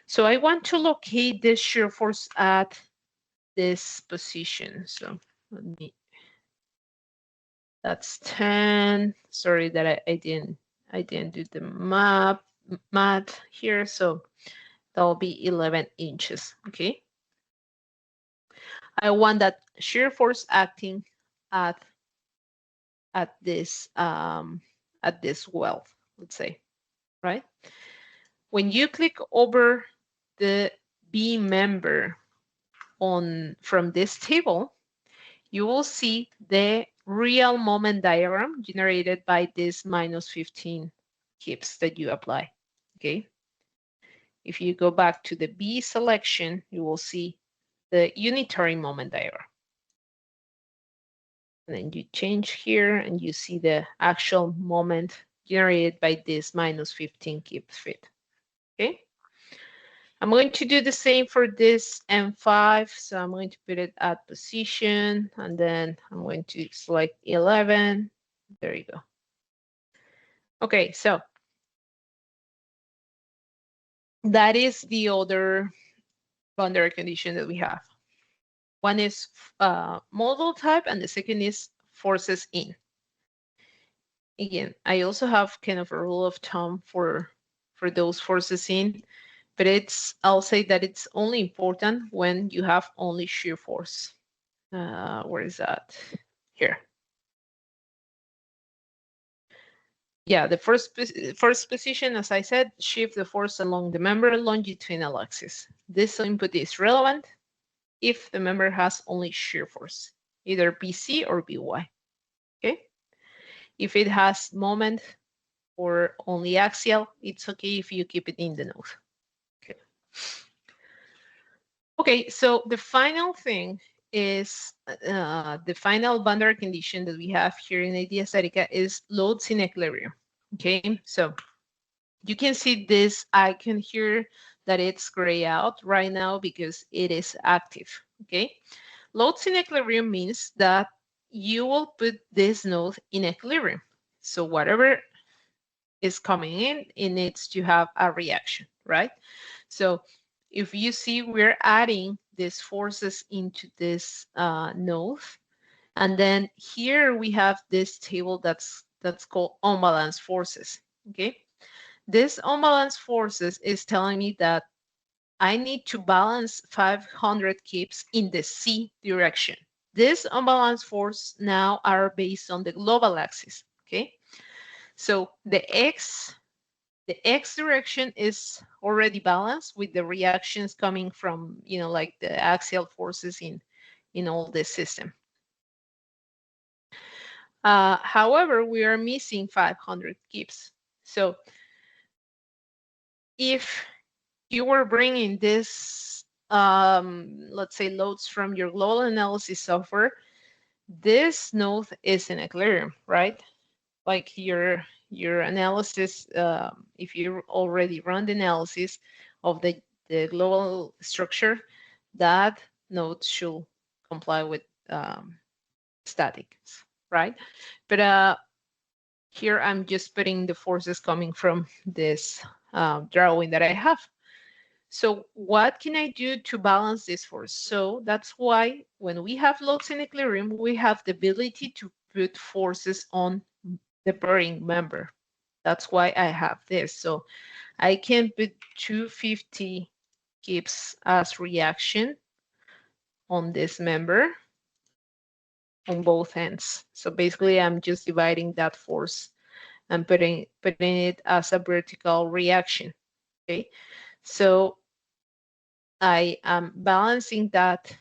So I want to locate this shear force at this position. So let me, that's 10. Sorry that I didn't do the math here. So that'll be 11 inches. Okay. I want that shear force acting at this weld, let's say, right? When you click over the B member from this table, you will see the real moment diagram generated by this minus 15 kips that you apply. Okay. If you go back to the B selection, you will see the unitary moment diagram. And then you change here and you see the actual moment generated by this minus 15 kips fit. Okay. I'm going to do the same for this M5. So I'm going to put it at position and then I'm going to select 11. There you go. Okay, so that is the other boundary condition that we have. One is model type and the second is forces in. Again, I also have kind of a rule of thumb for those forces in, but I'll say that it's only important when you have only shear force. Where is that? Here. Yeah, the first position, as I said, shift the force along the member longitudinal axis. This input is relevant if the member has only shear force, either BC or BY. Okay. If it has moment or only axial, it's okay if you keep it in the node. Okay. Okay, so the final thing is the final boundary condition that we have here in idea statica is loads in equilibrium. Okay, so you can see this icon here that it's gray out right now because it is active. Okay, loads in equilibrium means that you will put this node in equilibrium. So whatever is coming in, it needs to have a reaction, right? So if you see, we're adding these forces into this node. And then here we have this table that's called unbalanced forces, okay? This unbalanced forces is telling me that I need to balance 500 kips in the C direction. These unbalanced forces now are based on the global axis, okay? So the X direction is already balanced with the reactions coming from, like the axial forces in all this system. However, we are missing 500 kips. So if you were bringing this, let's say, loads from your global analysis software, this node is in equilibrium, right? Like your analysis, if you already run the analysis of the global structure, that node should comply with statics, right? But here I'm just putting the forces coming from this drawing that I have. So what can I do to balance this force? So that's why when we have loads in equilibrium, we have the ability to put forces on the bearing member. That's why I have this. So I can put 250 kips as reaction on this member on both ends. So basically I'm just dividing that force and putting it as a vertical reaction. Okay. So I am balancing that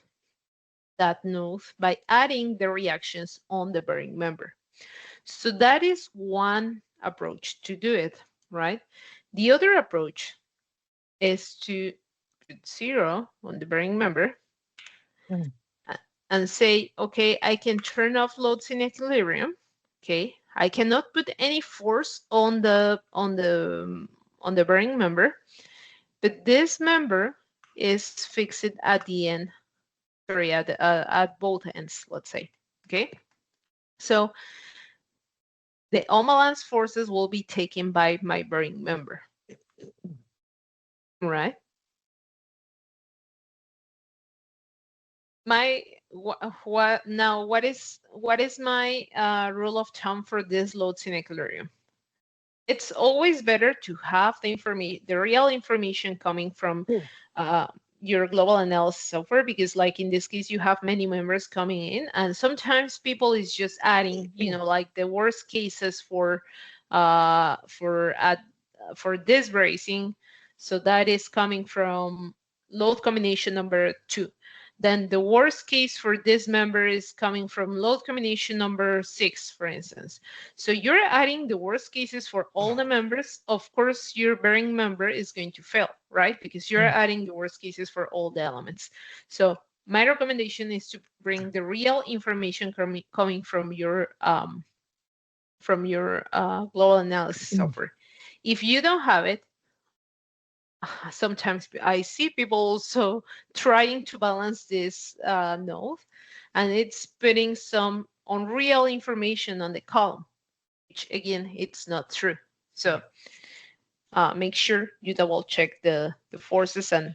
node by adding the reactions on the bearing member. So that is one approach to do it, right? The other approach is to put 0 on the bearing member and say, okay, I can turn off loads in equilibrium. Okay, I cannot put any force on the bearing member, but this member is fixed at the end. Sorry, at both ends, let's say. Okay, so the unbalanced forces will be taken by my bearing member, right? My what now? What is my rule of thumb for this loads in equilibrium? It's always better to have the real information coming from uh, your global analysis software, because like in this case, you have many members coming in, and sometimes people is just adding, like the worst cases for this bracing. So that is coming from load combination number 2. Then the worst case for this member is coming from load combination number 6, for instance. So you're adding the worst cases for all the members. Of course, your bearing member is going to fail, right? Because you're adding the worst cases for all the elements. So my recommendation is to bring the real information coming from your global analysis software. If you don't have it, sometimes I see people also trying to balance this node, and it's putting some unreal information on the column, which again, it's not true. So make sure you double check the forces, and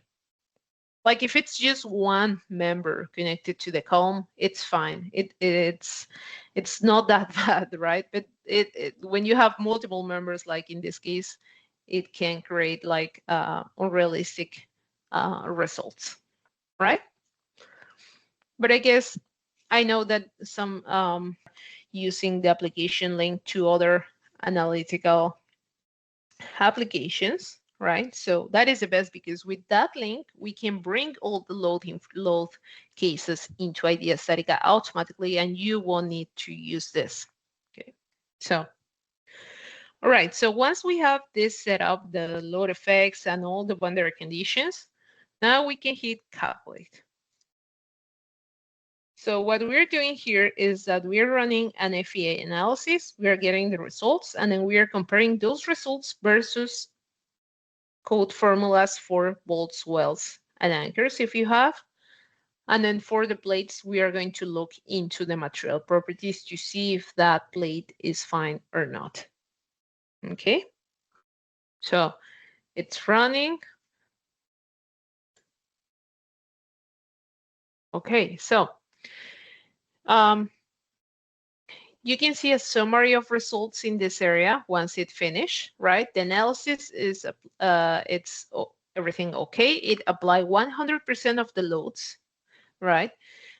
like if it's just one member connected to the column, it's fine. It's not that bad, right? But when you have multiple members, like in this case, it can create like unrealistic results, right? But I guess I know that some using the application link to other analytical applications, right? So that is the best, because with that link, we can bring all the load cases into Idea Statica automatically, and you won't need to use this. Okay, so all right, so once we have this set up, the load effects and all the boundary conditions, now we can hit calculate. So what we're doing here is that we're running an FEA analysis, we're getting the results, and then we are comparing those results versus code formulas for bolts, welds, and anchors if you have. And then for the plates, we are going to look into the material properties to see if that plate is fine or not. Okay, so it's running. Okay, so you can see a summary of results in this area once it finished, right? The analysis is everything okay. It applied 100% of the loads, right?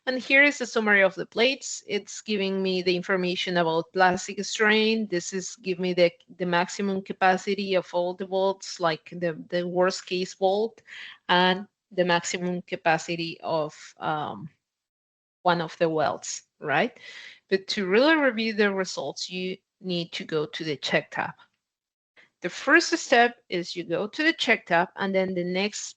And here is a summary of the plates. It's giving me the information about plastic strain. This is giving me the maximum capacity of all the bolts, like the worst case bolt, and the maximum capacity of one of the welds, right? But to really review the results, you need to go to the check tab. The first step is you go to the check tab, and then the next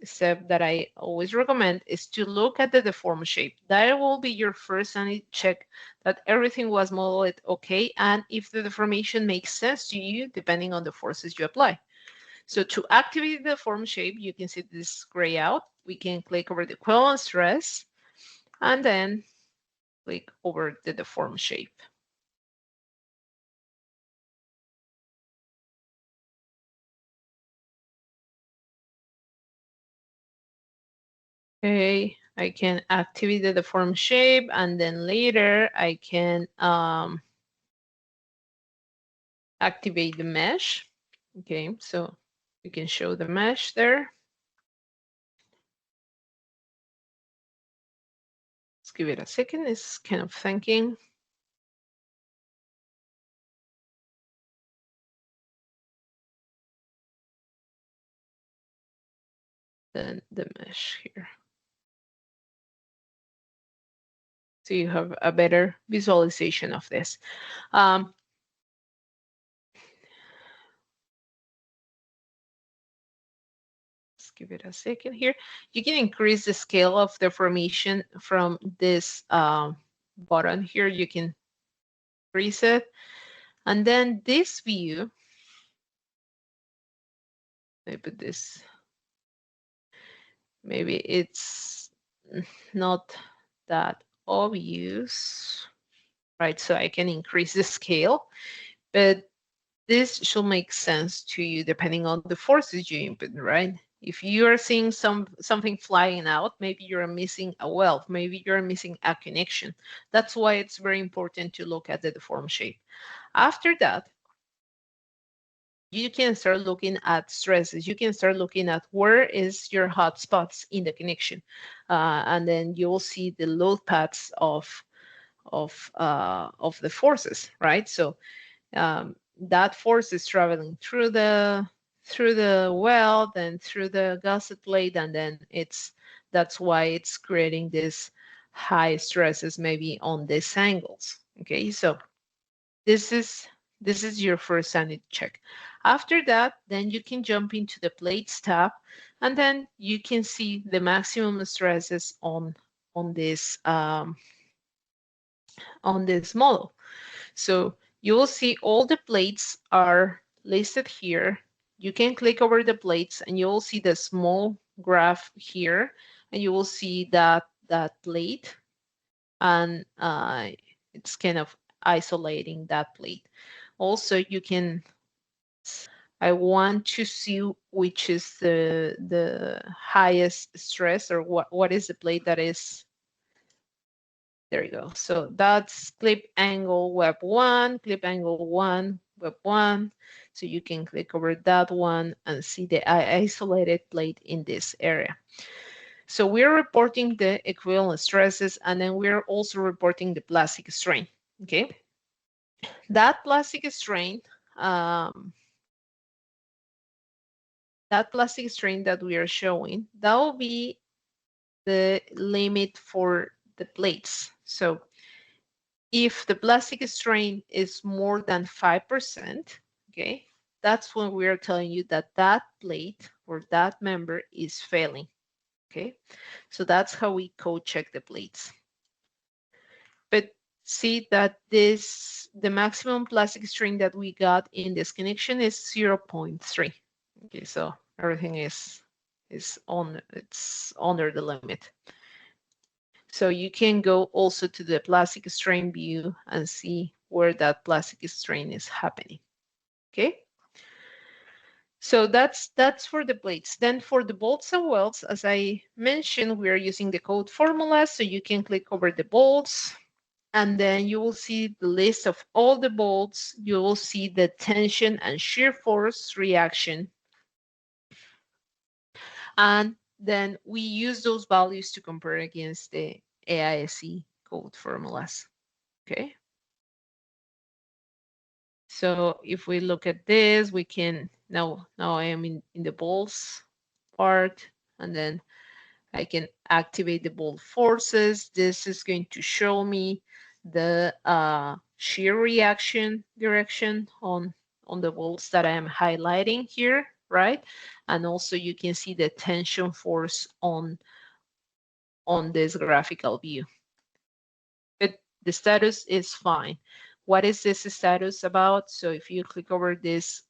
step that I always recommend is to look at the deformed shape. That will be your first sanity check that everything was modeled okay, and if the deformation makes sense to you, depending on the forces you apply. So to activate the deformed shape, you can see this gray out. We can click over the equivalent stress, and then click over the deformed shape. Okay, I can activate the deformed shape, and then later I can activate the mesh. Okay, so we can show the mesh there. Let's give it a second. It's kind of thinking. Then the mesh here. So you have a better visualization of this. Just give it a second here. You can increase the scale of the formation from this button here. You can increase it. And then this view, let me put this, maybe it's not that obvious, right? So I can increase the scale, but this should make sense to you depending on the forces you input, right? If you are seeing something flying out, maybe you're missing a weld, maybe you're missing a connection. That's why it's very important to look at the deformed shape. After that, you can start looking at stresses. You can start looking at where is your hot spots in the connection. And then you'll see the load paths of the forces, right? So that force is traveling through the weld and through the gusset plate, and then that's why it's creating this high stresses maybe on these angles. Okay, so this is your first sanity check. After that, then you can jump into the plates tab, and then you can see the maximum stresses on this model. So you will see all the plates are listed here. You can click over the plates and you will see the small graph here, and you will see that plate, and it's kind of isolating that plate. Also, you can, I want to see which is the highest stress, or what is the plate that is. There you go. So that's clip angle web 1, clip angle 1, web 1. So you can click over that one and see the isolated plate in this area. So we're reporting the equivalent stresses, and then we're also reporting the plastic strain. Okay. That plastic strain, that we are showing, that will be the limit for the plates. So if the plastic strain is more than 5%, okay, that's when we are telling you that that plate or that member is failing, okay? So that's how we code check the plates. But see that the maximum plastic strain that we got in this connection is 0.3. Okay, so everything is it's under the limit. So you can go also to the plastic strain view and see where that plastic strain is happening. Okay. So that's for the plates. Then for the bolts and welds, as I mentioned, we are using the code formula. So you can click over the bolts, and then you will see the list of all the bolts. You will see the tension and shear force reaction. And then we use those values to compare against the AISE code formulas. Okay. So if we look at this, we can, now I am in the bolts part, and then I can activate the bolt forces. This is going to show me the shear reaction direction on the bolts that I am highlighting here, right? And also you can see the tension force on this graphical view. But the status is fine. What is this status about? So if you click over this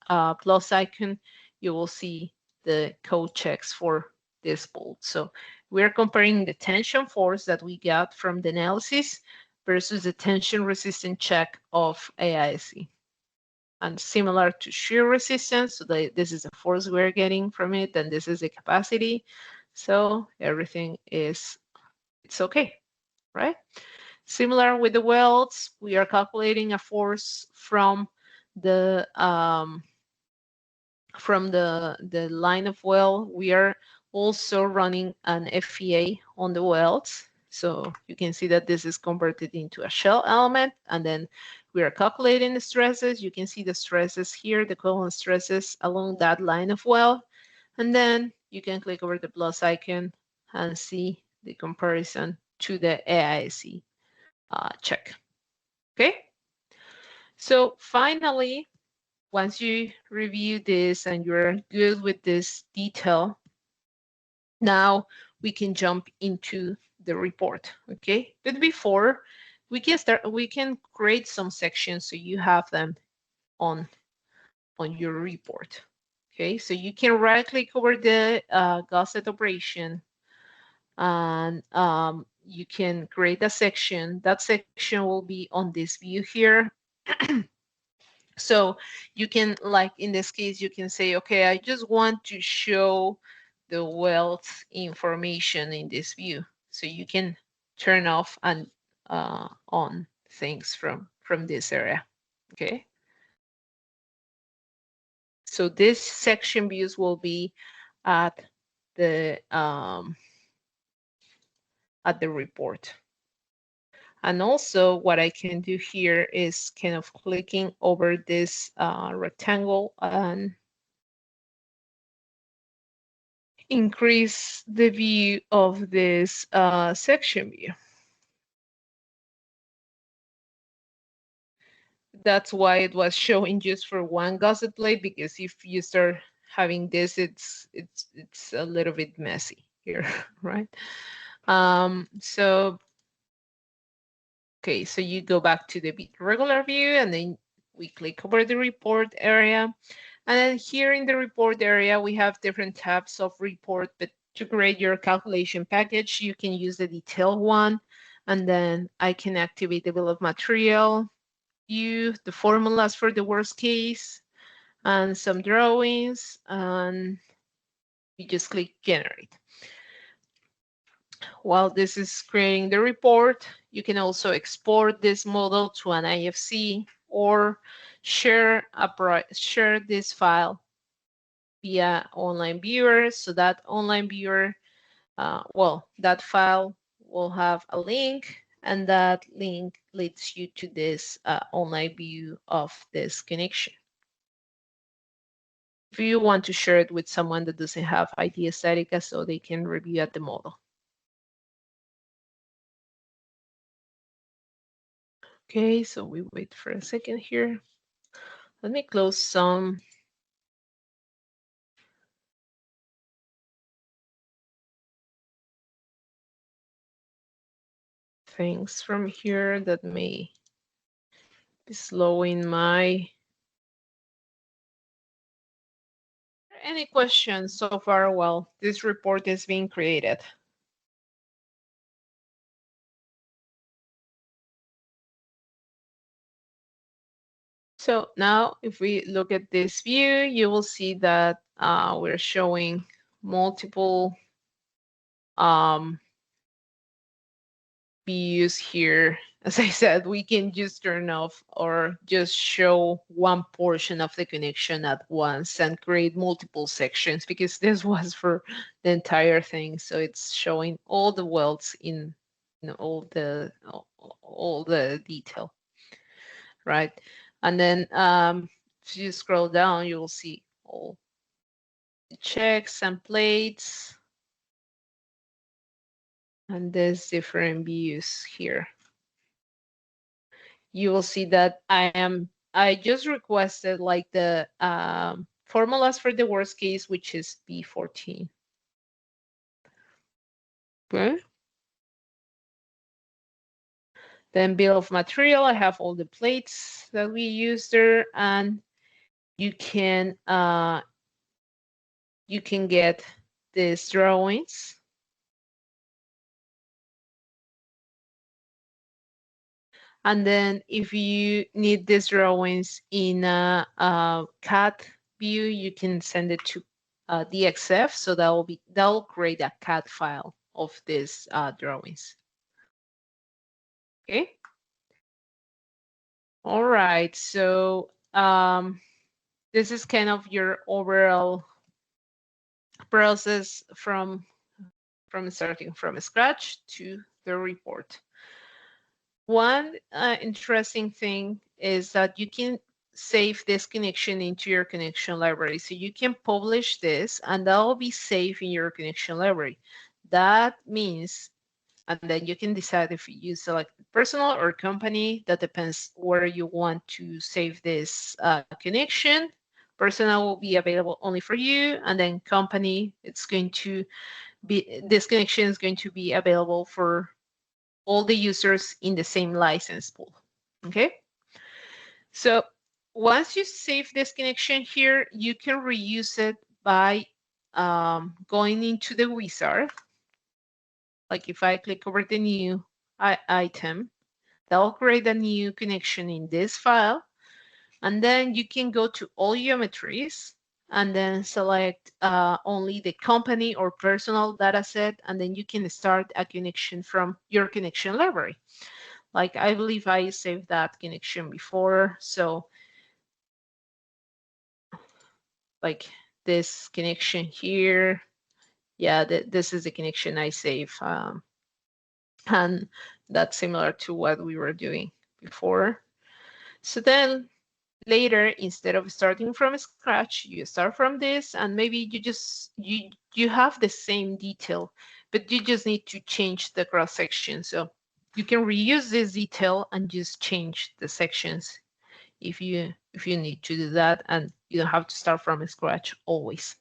plus icon, you will see the code checks for this bolt. So we're comparing the tension force that we got from the analysis versus the tension resistance check of AISE. And similar to shear resistance, so this is the force we're getting from it, and this is the capacity. So everything it's okay, right? Similar with the welds, we are calculating a force from the line of weld. We are also running an FEA on the welds. So you can see that this is converted into a shell element, and then we are calculating the stresses. You can see the stresses here, the equivalent stresses along that line of weld. And then you can click over the plus icon and see the comparison to the AISE check. Okay. So finally, once you review this and you're good with this detail, Now we can jump into the report, okay? But before we can create some sections so you have them on your report. Okay, so you can right click over the gusset operation, and you can create a section. That section will be on this view here. So you can, like in this case, you can say, okay, I just want to show the wealth information in this view. So you can turn off and on things from this area. Okay. So this section views will be at the report. And also what I can do here is kind of clicking over this rectangle and increase the view of this section view. That's why it was showing just for one gusset plate, because if you start having this, it's a little bit messy here, right? So okay, so you go back to the regular view, and then we click over the report area. And then here in the report area, we have different tabs of report, but to create your calculation package, you can use the detailed one. And then I can activate the bill of material, view the formulas for the worst case, and some drawings, and you just click generate. While this is creating the report, you can also export this model to an IFC or share this file via online viewer. So that online viewer, that file will have a link, and that link leads you to this online view of this connection. If you want to share it with someone that doesn't have Idea Statica, so they can review at the model. Okay, so we wait for a second here. Let me close some things from here that may be slowing my. Any questions so far while this report is being created? So now if we look at this view, you will see that we're showing multiple views here. As I said, we can just turn off or just show one portion of the connection at once and create multiple sections, because this was for the entire thing. So it's showing all the welds in all the detail, right? And then if you scroll down, you will see all the checks and plates, and there's different views here. You will see that I just requested like the formulas for the worst case, which is B14. Okay. Then bill of material, I have all the plates that we use there, and you can get these drawings. And then if you need these drawings in a CAD view, you can send it to DXF. So that'll create a CAD file of these drawings. Okay. All right. So this is kind of your overall process from starting from scratch to the report. One interesting thing is that you can save this connection into your connection library. So you can publish this, and that will be saved in your connection library. That means, and then you can decide if you select personal or company. That depends where you want to save this connection. personal will be available only for you, and then company, it's going to be, this connection is going to be available for all the users in the same license pool. Okay. So once you save this connection here, you can reuse it by going into the wizard. Like if I click over the new item, that will create a new connection in this file. And then you can go to all geometries and then select only the company or personal data set. And then you can start a connection from your connection library. Like I believe I saved that connection before. So like this connection here, yeah, this is the connection I save. And that's similar to what we were doing before. So then later, instead of starting from scratch, you start from this, and maybe you have the same detail, but you just need to change the cross section. So you can reuse this detail and just change the sections if you need to do that, and you don't have to start from scratch always.